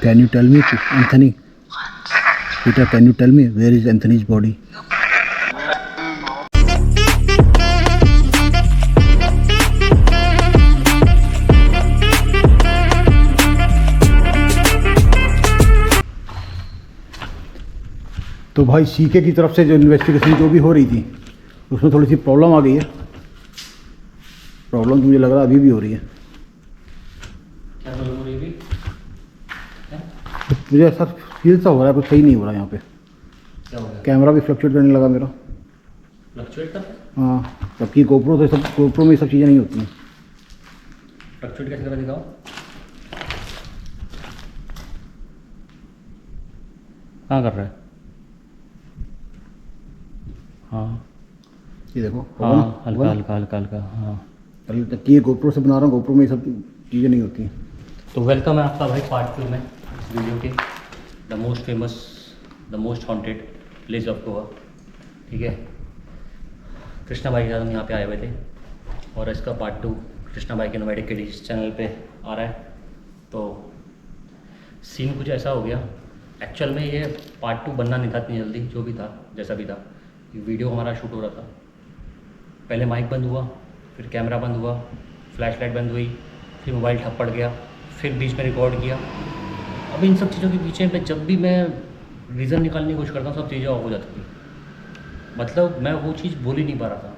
Can you tell me, Anthony? Peter, can you tell me where is Anthony's body? तो भाई C K की तरफ से जो इन्वेस्टिगेशन जो भी हो रही थी उसमें थोड़ी सी प्रॉब्लम आ गई है। प्रॉब्लम तो मुझे लग रहा है अभी भी हो रही है। क्या प्रॉब्लम हो रही है? मुझे ऐसा फील सा हो रहा है कुछ सही नहीं हो रहा यहाँ पे। क्या हो गया? कैमरा भी फ्लक्चुएट करने लगा मेरा। फ्लक्चुएट कर? हाँ, जबकि गोप्रो में ये सब चीज़ें नहीं होती हैं। फ्लक्चुएट कैसे कर दिखाओ? कहाँ कर रहा है? हाँ ये देखो, हाँ, हल्का हल्का हल्का हल्का। हाँ, जबकि ये गोप्रो से बना रहा हूँ, गोप्रो में ये सब चीज़ें नहीं होती हैं। तो वेलकम है आपका भाई पार्ट 2 में इस वीडियो के the most famous the most haunted place of Goa. ठीक है, कृष्णा भाई के साथ हम यहाँ पे आए हुए थे और इसका पार्ट 2 कृष्णा भाई के नोमैडिक किडीज चैनल पे आ रहा है। तो सीन कुछ ऐसा हो गया, एक्चुअल में ये पार्ट 2 बनना नहीं था इतनी जल्दी, जो भी था जैसा भी था। ये वीडियो हमारा शूट हो रहा था, पहले माइक बंद हुआ, फिर कैमरा बंद हुआ, फ्लैश लाइट बंद हुई, फिर मोबाइल ठप पड़ गया, फिर बीच में रिकॉर्ड किया। अब इन सब चीज़ों के पीछे पे जब भी मैं रीज़न निकालने की कोशिश करता हूँ सब चीज़ें ऑफ हो जाती थी। मतलब मैं वो चीज़ बोल ही नहीं पा रहा था।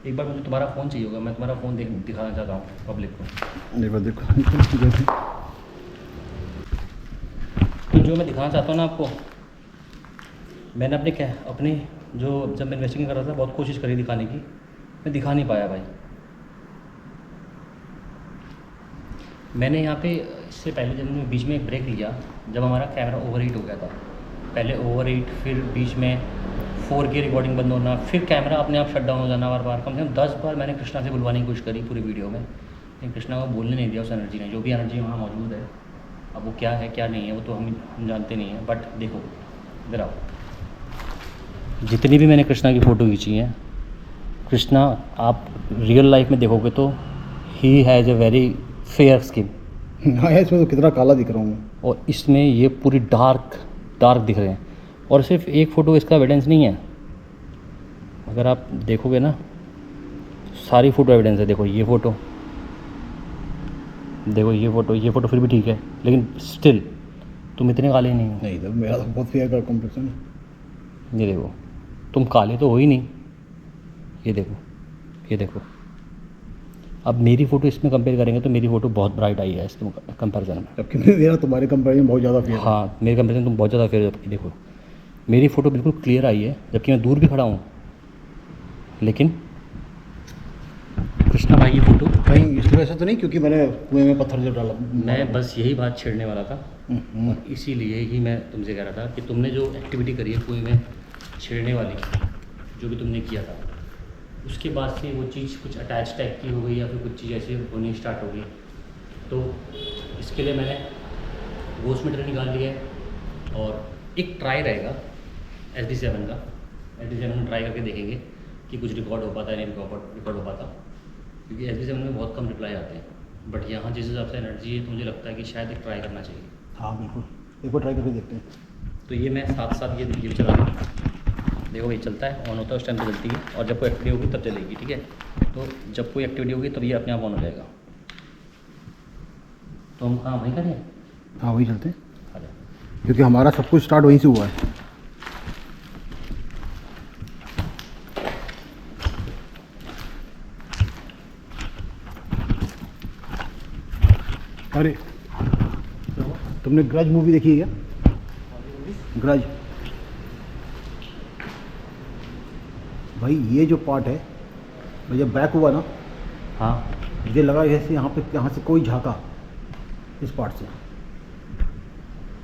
एक बार मुझे तुम्हारा फ़ोन चाहिए होगा, मैं तुम्हारा फ़ोन दिखाना चाहता हूँ पब्लिक को। एक बार देखो, तो जो मैं दिखाना चाहता हूँ ना आपको, मैंने अपनी जो जब मैं इन्वेस्टिगेशन कर रहा था बहुत कोशिश करी दिखाने की, मैं दिखा नहीं पाया भाई। मैंने यहाँ पे इससे पहले जब मैंने बीच में एक ब्रेक लिया, जब हमारा कैमरा ओवरहीट हो गया था, पहले ओवरहीट, फिर बीच में 4K रिकॉर्डिंग बंद होना, फिर कैमरा अपने आप शट डाउन हो जाना बार बार। कम से कम 10 बार मैंने कृष्णा से बुलवाने की कोशिश करी पूरी वीडियो में, लेकिन कृष्णा को बोलने नहीं दिया उस एनर्जी ने। जो भी एनर्जी वहाँ मौजूद है, अब वो क्या है क्या नहीं है वो तो हम जानते नहीं हैं। बट देखो इधर आओ, जितनी भी मैंने कृष्णा की फ़ोटो खींची हैं, कृष्णा आप रियल लाइफ में देखोगे तो he has a very fair skin. हाँ, इसमें तो कितना काला दिख रहा हूँ मैं। और इसमें ये पूरी डार्क दिख रहे हैं। और सिर्फ एक फ़ोटो इसका एविडेंस नहीं है, अगर आप देखोगे ना सारी फ़ोटो एविडेंस है। देखो ये फ़ोटो, देखो ये फ़ोटो फिर भी ठीक है, लेकिन स्टिल तुम इतने काले नहीं हो। नहीं तो मेरा तो बहुत फेयर का कॉम्प्लेक्शन है। ये देखो, तुम काले तो हो ही नहीं। ये देखो अब मेरी फ़ोटो इसमें कंपेयर करेंगे तो मेरी फ़ोटो बहुत ब्राइट आई है इसके कंपैरिजन में। जबकि मेरा तुम्हारे कंपेरिजन बहुत ज़्यादा फेयर है। हाँ, मेरे कंपैरिजन तुम बहुत ज़्यादा फेयर हो। देखो मेरी फ़ोटो बिल्कुल क्लियर आई है, जबकि मैं दूर भी खड़ा हूँ। लेकिन कृष्णा भाई की फ़ोटो कहीं इस वजह से तो नहीं क्योंकि मैंने कुएं में पत्थर जब डाला। मैं बस यही बात छेड़ने वाला था, इसीलिए ही मैं तुमसे कह रहा था कि तुमने जो एक्टिविटी करी है कुएं में छेड़ने वाली, जो भी तुमने किया था, उसके बाद से वो चीज़ कुछ अटैच टाइप की हो गई या फिर कुछ चीज़ ऐसे होनी स्टार्ट हो गई। तो इसके लिए मैंने घोस्ट मीटर निकाल लिया है और एक ट्राई रहेगा SD7 का। SD7 में ट्राई करके देखेंगे कि कुछ रिकॉर्ड हो पाता है, नहीं रिकॉर्ड हो पाता, क्योंकि SD7 में बहुत कम रिप्लाई आते हैं। बट यहाँ जिस हिसाब से एनर्जी है तो मुझे लगता है कि शायद एक ट्राई करना चाहिए। हाँ बिल्कुल, एक बार ट्राई करके देखते हैं। तो ये मैं साथ साथ ये भी चला रहा हूँ। देखो ये चलता है, ऑन होता है उस टाइम पे चलती है, और जब कोई एक्टिविटी होगी तब चलेगी। ठीक है, तो जब कोई एक्टिविटी होगी तब ये अपने आप ऑन हो जाएगा। तो हम वहीं करें? हाँ वही चलते हैं, आ जाओ। क्योंकि हमारा सब कुछ स्टार्ट वहीं से हुआ है। अरे तुमने ग्रज मूवी देखी है क्या? ग्रज भाई, ये जो पार्ट है भाई, जब बैक हुआ ना, हाँ, मुझे लगा जैसे यहाँ से कोई झाँका इस पार्ट से।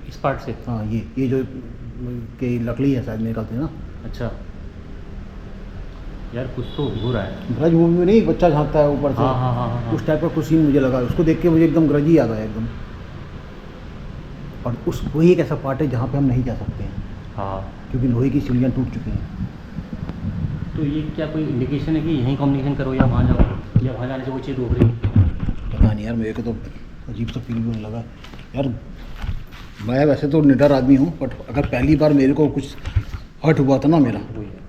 इस पार्ट से? हाँ, ये जो कि लकड़ी है शायद निकलते हैं ना। अच्छा यार, कुछ तो हो रहा है। ग्रज मूवी में नहीं, बच्चा झाँकता है ऊपर से। हाँ। उस टाइप का कुछ सीन मुझे लगा, उसको देख के मुझे एकदम ग्रज ही याद आया एकदम। और वही एक ऐसा पार्ट है जहाँ पे हम नहीं जा सकते हैं। हाँ, क्योंकि लोहे की सीढ़ियाँ टूट चुकी हैं। तो ये क्या कोई इंडिकेशन है कि यहीं कम्युनिकेशन करो या वहाँ जाओ, या वहाँ जाने से कोई चीज़ रोक रही है? पता नहीं यार, मेरे को तो अजीब सा फील भी होने लगा यार। मैं वैसे तो निडर आदमी हूँ, बट अगर पहली बार मेरे को कुछ हर्ट हुआ था ना मेरा, वही है।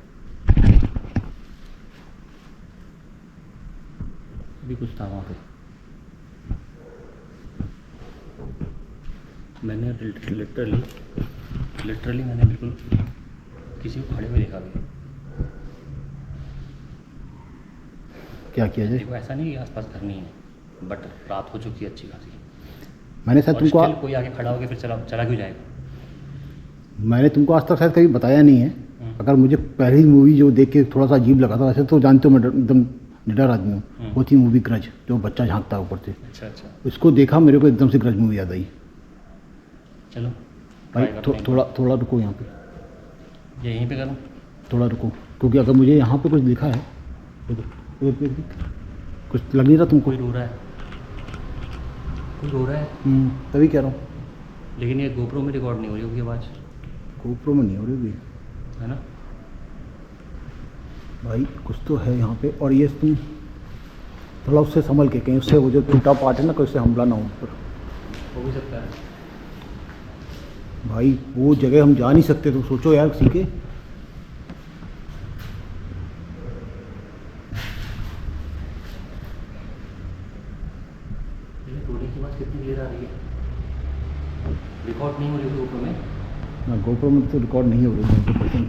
अभी कुछ था वहाँ पे, मैंने लिटरली मैंने बिल्कुल किसी को खड़े हुए देखा भी। क्या किया जाए। देखो ऐसा नहीं कि आसपास घर नहीं है, बट रात हो चुकी है अच्छी खासी, मैंने शायद और तुमको स्टिल कोई आगे खड़ा होकर फिर चला चला क्यों जाएगा। मैंने तुमको आज तक शायद कभी बताया नहीं है। अगर मुझे पहली मूवी जो देख के थोड़ा सा अजीब लगा था, वैसे तो जानते हो मैं एकदम निडर आदमी हूँ, वो थी मूवी ग्रज, जो बच्चा झांकता है ऊपर से। अच्छा अच्छा, उसको देखा मेरे को एकदम से ग्रज मूवी याद आई। चलो भाई try करते हैं। थोड़ा थोड़ा रुको यहाँ पे, ये यहीं पे करूँ। थोड़ा रुको, क्योंकि अगर मुझे यहाँ पे कुछ लिखा है, कुछ लग नहीं रहा तुमको। कोई रो रहा है, कोई रो रहा है, तभी कह रहा हूँ, लेकिन ये गोप्रो में रिकॉर्ड नहीं हो रही होगी आवाज़, गोप्रो में नहीं हो रही होगी। है ना। भाई कुछ तो है यहाँ पे, और ये तुम थोड़ा उससे संभल के, कहीं उससे वो जो टूटा पार्ट है ना, कहीं उससे हमला ना हो ऊपर। हो भी सकता है। भाई वो जगह हम जा नहीं सकते, तुम सोचो यार किसी के। ये टूटने की आवाज़ कितनी क्लियर आ रही है, रिकॉर्ड नहीं हो रही होगी गोप्रो में। ना गोप्रो में तो रिकॉर्ड नहीं हो रही है 100%।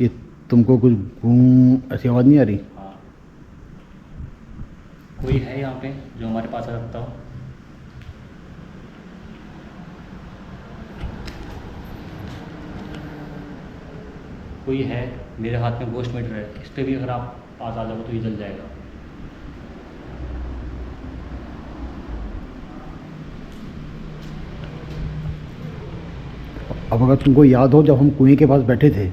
ये तुमको कुछ गूं ऐसी आवाज़ नहीं आ रही। हाँ, कोई है यहाँ पे जो हमारे पास आ सकता हो। कोई है, मेरे हाथ में गोश्त मीटर है, इस पर भी अगर आप पास आ जाओ तो ये जल जाएगा। अब अगर तुमको याद हो, जब हम कुएं के पास बैठे थे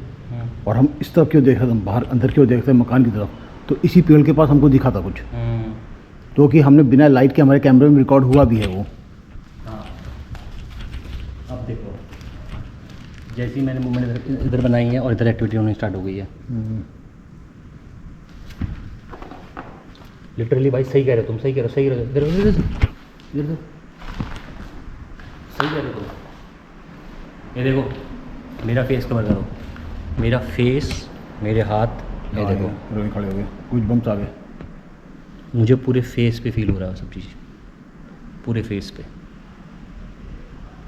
और हम इस तरफ क्यों देख रहे थे, बाहर अंदर क्यों देख रहे थे मकान की तरफ, तो इसी पेड़ के पास हमको दिखा था कुछ, जो कि हमने बिना लाइट के हमारे कैमरे में रिकॉर्ड हुआ भी है वो। हाँ, अब देखो, जैसे ही मैंने मूवमेंट इधर बनाई है और इधर एक्टिविटी होनी स्टार्ट हो गई है। लिटरली भाई सही कह रहे हो तुम, सही कह रहे हो, सही कह रहे हो, इधर इधर इधर इधर, सही कह रहे हो तुम। ये देखो मेरा फेस कवर करो, मेरा फेस, मेरे हाथ, ये देखो रोई खड़े हो गए, कुछ बम्स आ गए। मुझे पूरे फेस पे फील हो रहा है सब चीज़, पूरे फेस पे।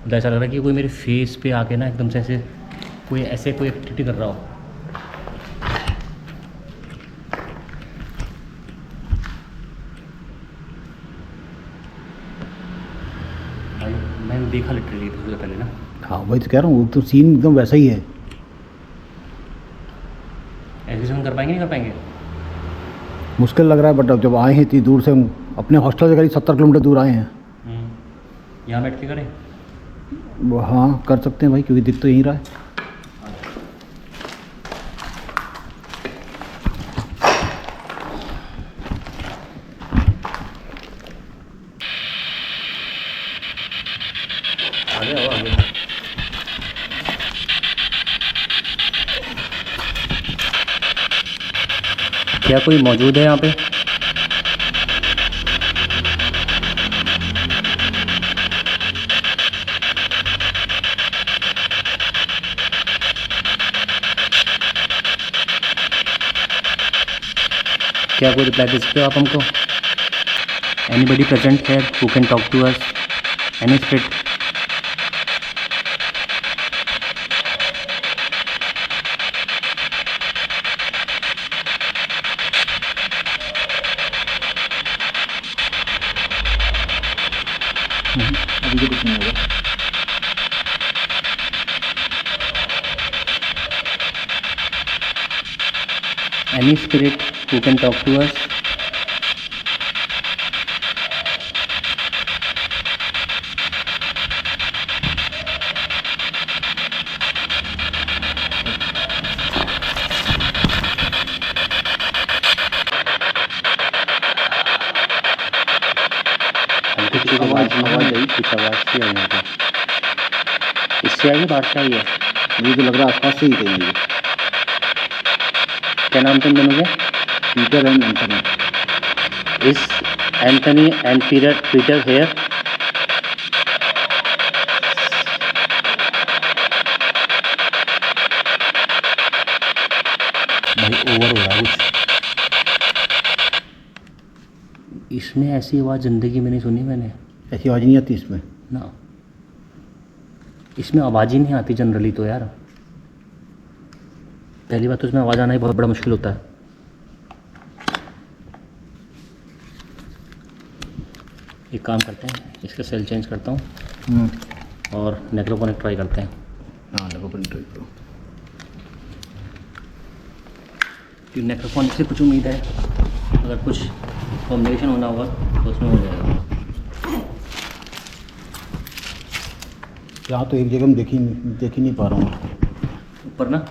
मतलब ऐसा लग रहा है कि कोई मेरे फेस पे आके ना एकदम से ऐसे कोई एक्टिविटी कर रहा हो। भाई मैंने देखा लिटरली थोड़ी देर पहले ना। हाँ वही तो कह रहा हूँ, वो तो सीन एकदम वैसा ही है। एग्जीक्यूशन कर पाएंगे नहीं कर पाएंगे। मुश्किल लग रहा है, बट अब जब आए हैं इतनी दूर से, हम अपने हॉस्टल से करीब 70 किलोमीटर दूर आए हैं। यहाँ बैठ के करें। वो हाँ कर सकते हैं भाई, क्योंकि दिख तो यहीं रहा है। आगे आओ आगे। क्या कोई मौजूद है यहाँ पे? क्या कोई रिप्लाई दे सकते हो आप हमको? एनीबडी प्रेजेंट है who can talk to us? Any spirit? अभी तो कुछ नहीं होगा। Any spirit who can talk to us? खिड़की के बाद आवाज़ आई, कुछ आवाज़ सी आई यहाँ पे। इससे आई है, बाहर से आई है? मुझे तो लग रहा है आसपास से ही कहीं आई है। क्या नाम था इन दोनों के? Peter and Anthony. इस एंथनी एंड पीटर हेयर? भाई ओवर हो रहा है कुछ। इसमें ऐसी आवाज़ ज़िंदगी में नहीं सुनी मैंने। ऐसी आवाज़ नहीं आती इसमें ना, इसमें आवाज़ ही नहीं आती जनरली तो यार। पहली बात तो इसमें आवाज़ आना ही बहुत बड़ा मुश्किल होता है। एक काम करते हैं, इसका सेल चेंज करता हूँ और नेक्रोफोनिक ट्राई करते हैं। हाँ नेक्रोफोनिक ट्राई करो। कि नेक्रोफोनिक से कुछ उम्मीद है, अगर कुछ कॉम्बिनेशन होना होगा तो उसमें हो जाएगा। यहाँ तो एक जगह में देख ही नहीं पा रहा हूँ ऊपर ना।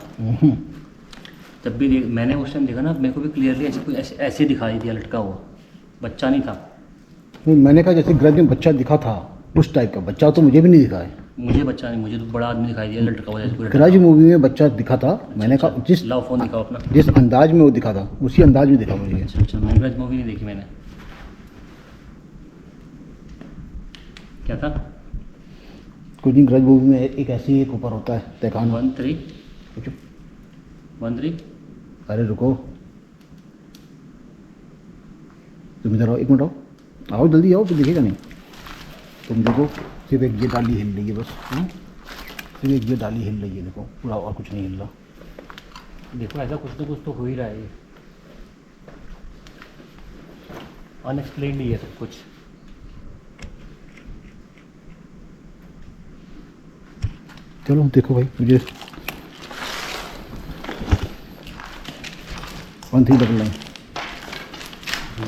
जब भी मैंने उस टाइम देखा ना, मेरे को भी क्लियरली ऐसे कोई ऐसे दिखाई दिया लटका हुआ, बच्चा नहीं था। मैंने कहा जैसे गरज में बच्चा दिखा था उस टाइप का बच्चा तो मुझे भी नहीं दिखा है। मुझे बच्चा नहीं, मुझे तो बड़ा आदमी दिखाई दिया लटका हुआ जैसे। गरज मूवी में बच्चा दिखा था। मैंने कहा जिस लाओ फ़ोन दिखाओ अपना। जिस अंदाज में वो दिखा था उसी अंदाज में दिखा मुझे। अच्छा, मैंने मूवी नहीं देखी मैंने। क्या था? कुछ दिन गरज मूवी में एक ऐसी एक ऊपर होता है तहखान। 1-3 अरे रुको, तुम इधर आओ, एक मिनट आओ जल्दी आओ, तो दिखेगा नहीं। तुम देखो सिर्फ एक ये डाली हिल रही है बस। सिर्फ एक ये डाली हिल रही है, देखो पूरा, और कुछ नहीं हिल रहा। देखो ऐसा कुछ ना कुछ तो हो ही रहा है। अनएक्सप्लेन्ड ही है सब कुछ। चलो देखो भाई, मुझे 1399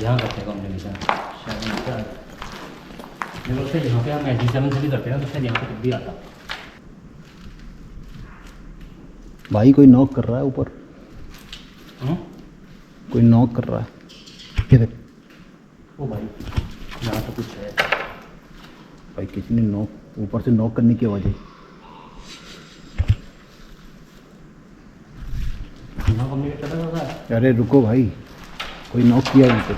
यहाँ करते हैं कॉम्बिनेशन। मेरे से यहाँ पे हम G7 से भी करते हैं ना, तो शायद यहाँ पे तब भी आता। भाई कोई नॉक कर रहा है ऊपर। कोई नॉक कर रहा है। क्या देख? ओ भाई यहाँ तो कुछ है भाई, किसी ने नॉक, ऊपर से नॉक करने की आवाज़ है। यहाँ कम्युनिकेट कर रहा होगा। अरे रुको भाई, कोई नॉक किया है उनसे।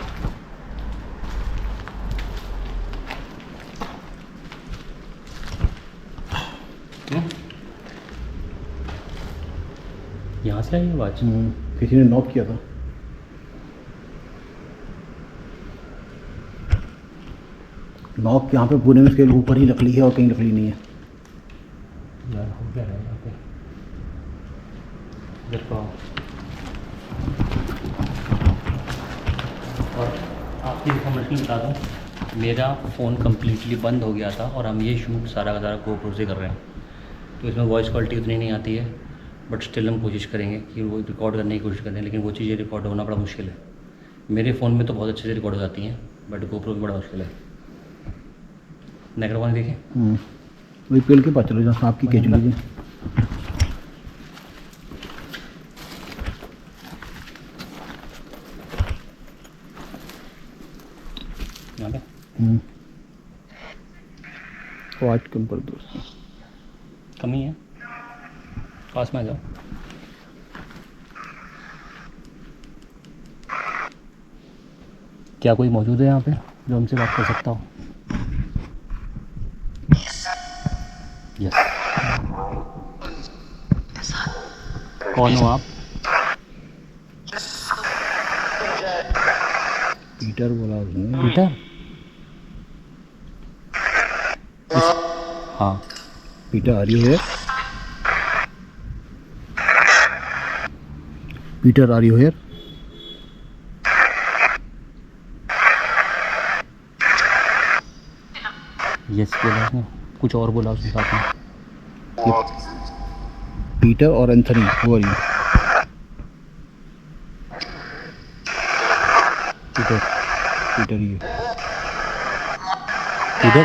यहाँ से आई आवाज़। किसी ने नॉक किया था। नॉक यहाँ पे पूरे में स्केल ऊपर ही लकड़ी है और कहीं लकड़ी नहीं है। यार हो क्या रहा है यहाँ पे? देखो, और आपकी इन्फॉर्मेशन बता दूँ, मेरा फ़ोन कम्प्लीटली बंद हो गया था और हम ये शूट सारा का सारा GoPro से कर रहे हैं। तो इसमें वॉइस क्वालिटी उतनी नहीं आती है, बट स्टिल हम कोशिश करेंगे कि वो रिकॉर्ड करने की कोशिश करें, लेकिन वो चीज़ें रिकॉर्ड होना बड़ा मुश्किल है। मेरे फ़ोन में तो बहुत अच्छे से रिकॉर्ड हो जाती हैं, बट GoPro में बड़ा मुश्किल है। नेक्रोफोन देखें। वही पेड़ के पास चलो जहाँ सांप की केचुली है। यहाँ पे वो आज कम कर दो, उसमें कमी है, पास में आ जाओ। क्या कोई मौजूद है यहाँ पे जो हमसे बात कर सकता हो? यस। कौन हो आप? पीटर बोला उसने। पीटर? हाँ। Peter are you here? Peter are you here? Yes बोला उसने, कुछ और बोला उसके साथ में। पीटर और Anthony, who are you? Peter you? Peter,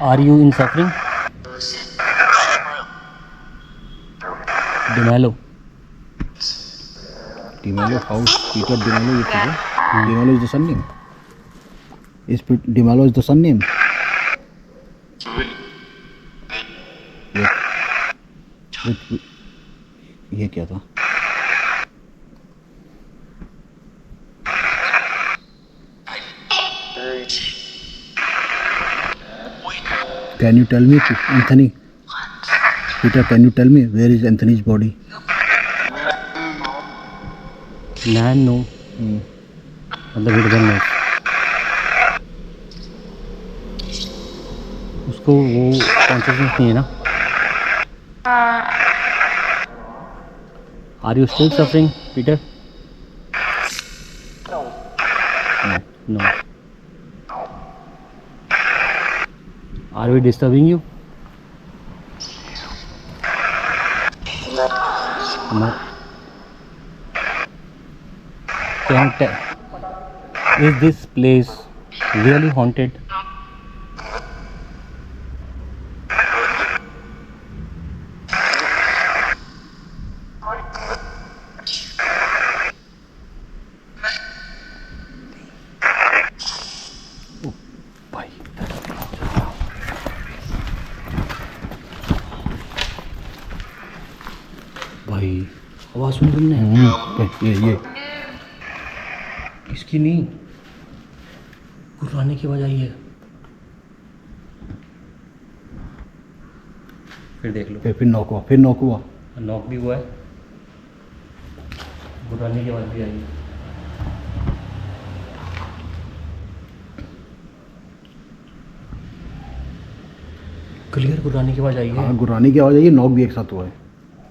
are you in suffering? D'Mello. D'Mello house, Peter D'Mello, ये ठीक है। D'Mello is the surname. Is Dimalo is the son name? ये क्या था? Can you tell me, Anthony? Peter, can you tell me where is Anthony's body? Nan no. मतलब विडगन no. उसको वो consciousness नहीं है ना। Are you still suffering, Peter? No. Are we disturbing you? No. Is this place really haunted? भाई आवाज़ सुनी तुमने? ये इसकी नहीं, गुर्राने की आवाज़ आई है। फिर देख लो। फिर नॉक हुआ, फिर नॉक हुआ। नॉक भी हुआ है, गुर्राने की आवाज़ भी आई है। क्लियर गुर्राने की आवाज़ आई है। हाँ, गुर्राने की आवाज़ आई है, नॉक भी एक साथ हुआ है,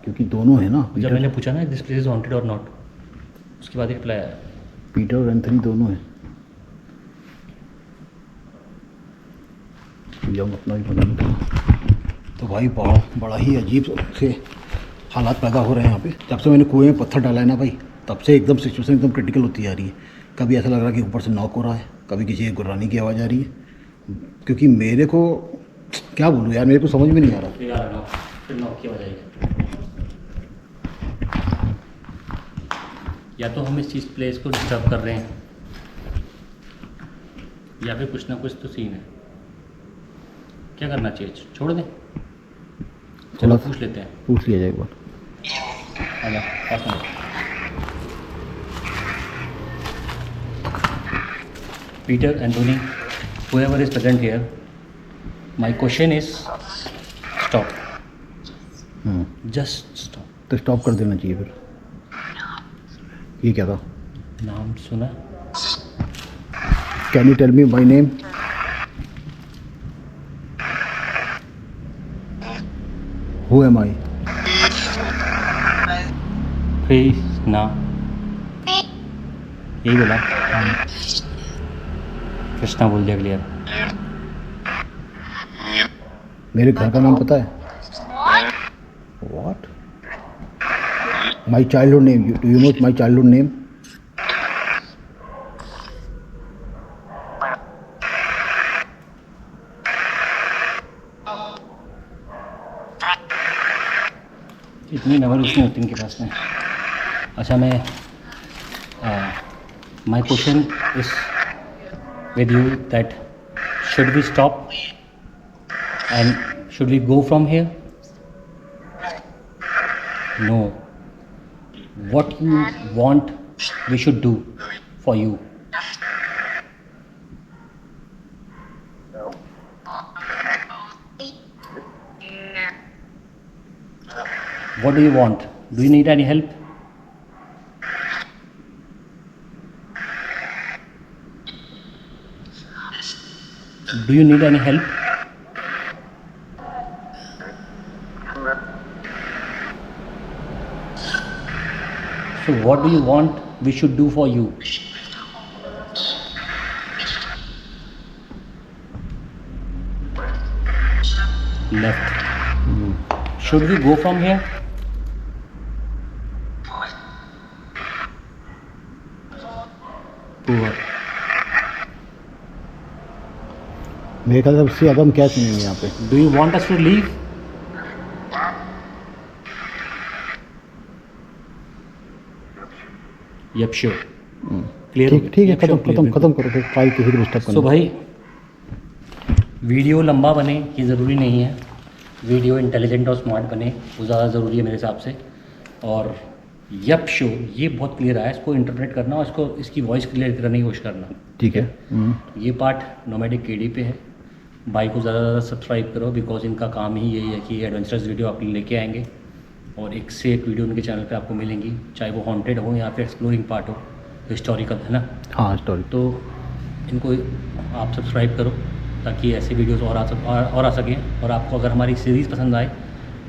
क्योंकि दोनों है ना। जब मैंने पूछा ना दिस प्लेस इज हॉन्टेड और नॉट, उसके बाद एक रिप्लाई आया। पीटर और एंथनी दोनों हैं। जब अपना ही बना था तो भाई बड़ा ही अजीब से हालात पैदा हो रहे हैं यहाँ पे। जब से मैंने कुएं में पत्थर डाला है ना भाई, तब से एकदम सिचुएशन एकदम क्रिटिकल होती जा रही है। कभी ऐसा लग रहा है कि ऊपर से नॉक हो रहा है, कभी किसी एक गुर्राने की आवाज़ आ रही है। क्योंकि मेरे को क्या बोलूँ यार, मेरे को समझ में नहीं आ रहा। फिर नॉक की आवाज़ आई। या तो हम इस चीज़ प्लेस को डिस्टर्ब कर रहे हैं, या फिर कुछ ना कुछ तो सीन है। क्या करना चाहिए, छोड़ दें? चलो पूछ लेते हैं। पूछ लिया जाए एक बार। आजा, पास में। Peter, Anthony, whoever is present here, my question is stop. Just stop. तो स्टॉप कर देना चाहिए फिर। ये क्या था? नाम सुना? Can you tell me my name? Who am I? Krishna, यही बोला। कृष्णा बोल दिया क्लियर। मेरे घर का नाम पता है? What? My childhood name. Do you know my childhood name? इतनी नंबर उसमें होती इनके पास में। अच्छा, मैं my question is with you that should we stop and should we go from here? No, what you want we should do for you. What do you want? Do you need any help? Do you need any help? So what do you want we should do for you? Left. Should we go from here? Poor. मेरे ख्याल से सबसे ज़्यादा हम क्या सुनेंगे यहाँ पे? Do you want us to leave? Yep, sure. Clear ठीक ठीक है, खत्म करो फिर, फाइल किसी को डिस्टर्ब सो करना। भाई वीडियो लंबा बने ये ज़रूरी नहीं है, वीडियो इंटेलिजेंट और स्मार्ट बने वो ज़्यादा ज़रूरी है मेरे हिसाब से। और यप शो ये बहुत क्लियर आया, इसको इंटरप्रेट करना और इसको इसकी वॉइस क्लियर करने की कोशिश करना। ठीक है। ये पार्ट नोमैडिक केडी पे है। भाई को ज़्यादा से ज़्यादा सब्सक्राइब करो, बिकॉज इनका काम ही यही है कि एडवेंचरस वीडियो आप लेके आएंगे और एक से एक वीडियो उनके चैनल पे आपको मिलेंगी, चाहे वो हॉन्टेड हो या फिर एक्सप्लोरिंग पार्ट हो, हिस्टोरिकल, है ना। हाँ स्टोरी। तो इनको आप सब्सक्राइब करो ताकि ऐसे वीडियोस और आ सकें। और आपको अगर हमारी सीरीज़ पसंद आए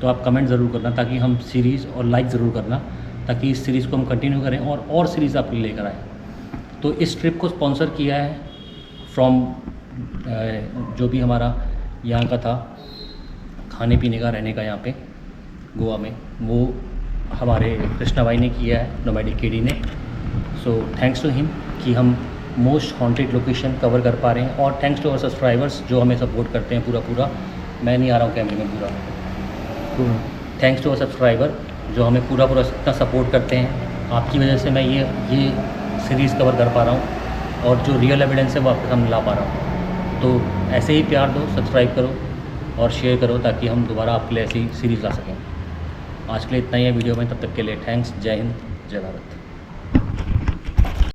तो आप कमेंट ज़रूर करना, ताकि हम सीरीज़ और लाइक ज़रूर करना, ताकि इस सीरीज़ को हम कंटिन्यू करें और सीरीज़ आपके लिए लेकर आए। तो इस ट्रिप को स्पॉन्सर किया है फ्रॉम जो भी हमारा यहाँ का था खाने पीने का रहने का यहाँ पे गोवा में, वो हमारे कृष्णा भाई ने किया है, नोमैडिक केडी ने। सो थैंक्स टू हिम कि हम मोस्ट हॉन्टेड लोकेशन कवर कर पा रहे हैं, और थैंक्स टू आवर सब्सक्राइबर्स जो हमें सपोर्ट करते हैं पूरा। मैं नहीं आ रहा हूँ कैमरे में पूरा। थैंक्स टू आवर सब्सक्राइबर जो हमें पूरा इतना सपोर्ट करते हैं। आपकी वजह से मैं ये सीरीज़ कवर कर पा रहा हूँ, और जो रियल एविडेंस है वो आपके सामने ला पा रहा हूँ। तो ऐसे ही प्यार दो, सब्सक्राइब करो और शेयर करो, ताकि हम दोबारा आपके लिए ऐसी सीरीज़ ला सकें। आज के लिए इतना ही है वीडियो में, तब तक के लिए थैंक्स। जय हिंद, जय भारत।